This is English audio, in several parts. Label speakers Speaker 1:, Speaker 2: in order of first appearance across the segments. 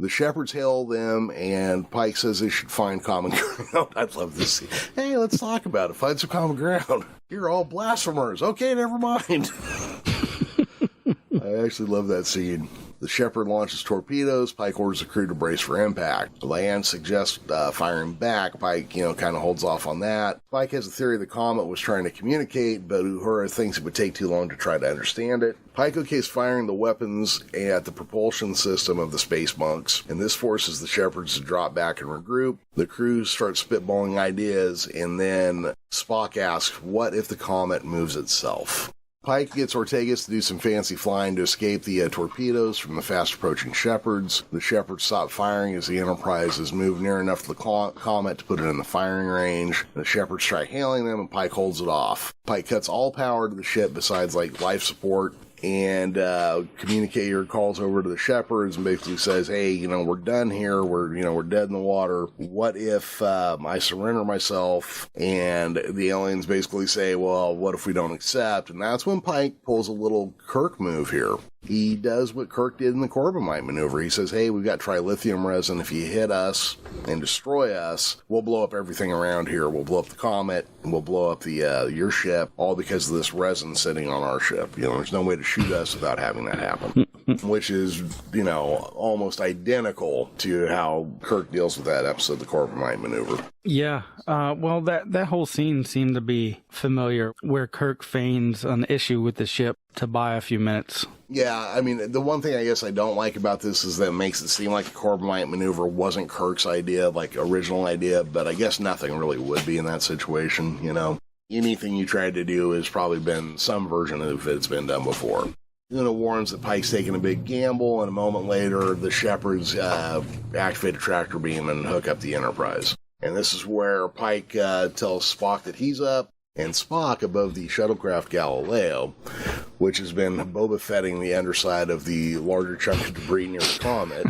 Speaker 1: The shepherds hail them, and Pike says they should find common ground. I'd love this scene. Hey, let's talk about it. Find some common ground. You're all blasphemers. Okay, never mind. I actually love that scene. The Shepherd launches torpedoes. Pike orders the crew to brace for impact. Land suggests firing back. Pike, kind of holds off on that. Pike has a theory the Comet was trying to communicate, but Uhura thinks it would take too long to try to understand it. Pike okays firing the weapons at the propulsion system of the space monks, and this forces the Shepherds to drop back and regroup. The crew starts spitballing ideas, and then Spock asks, what if the Comet moves itself? Pike gets Ortegas to do some fancy flying to escape the torpedoes from the fast-approaching Shepherds. The Shepherds stop firing as the Enterprise has moved near enough to the Comet to put it in the firing range. The Shepherds try hailing them, and Pike holds it off. Pike cuts all power to the ship besides, life support, and communicator calls over to the Shepherds and basically says, hey, we're done here. We're dead in the water. What if I surrender myself? And the aliens basically say, well, what if we don't accept? And that's when Pike pulls a little Kirk move here. He does what Kirk did in the Corbomite Maneuver. He says, hey, we've got trilithium resin. If you hit us and destroy us, we'll blow up everything around here. We'll blow up the Comet, and we'll blow up your ship, all because of this resin sitting on our ship. There's no way to shoot us without having that happen. Which is, almost identical to how Kirk deals with that episode, the Corbomite Maneuver.
Speaker 2: Yeah. Well, that whole scene seemed to be familiar, where Kirk feigns an issue with the ship to buy a few minutes.
Speaker 1: Yeah, the one thing I guess I don't like about this is that it makes it seem like the Corbomite Maneuver wasn't Kirk's idea, original idea, but I guess nothing really would be in that situation, Anything you tried to do has probably been some version of it's been done before. Una warns that Pike's taking a big gamble, and a moment later, the Shepherds activate a tractor beam and hook up the Enterprise. And this is where Pike tells Spock that he's up, and Spock, above the shuttlecraft Galileo, which has been Boba Fetting the underside of the larger chunk of debris near the Comet,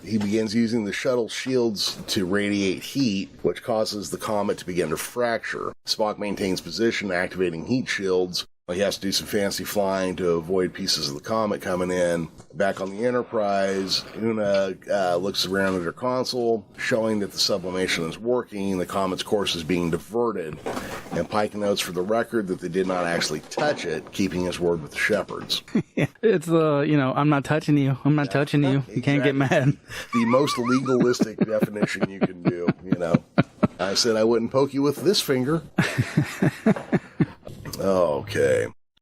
Speaker 1: he begins using the shuttle shields to radiate heat, which causes the Comet to begin to fracture. Spock maintains position, activating heat shields. He has to do some fancy flying to avoid pieces of the Comet coming in. Back on the Enterprise, Una looks around at her console, showing that the sublimation is working. The Comet's course is being diverted. And Pike notes for the record that they did not actually touch it, keeping his word with the Shepherds.
Speaker 2: It's, I'm not touching you. I'm not touching you. You can't get mad.
Speaker 1: The most legalistic definition you can do, I said I wouldn't poke you with this finger. Okay.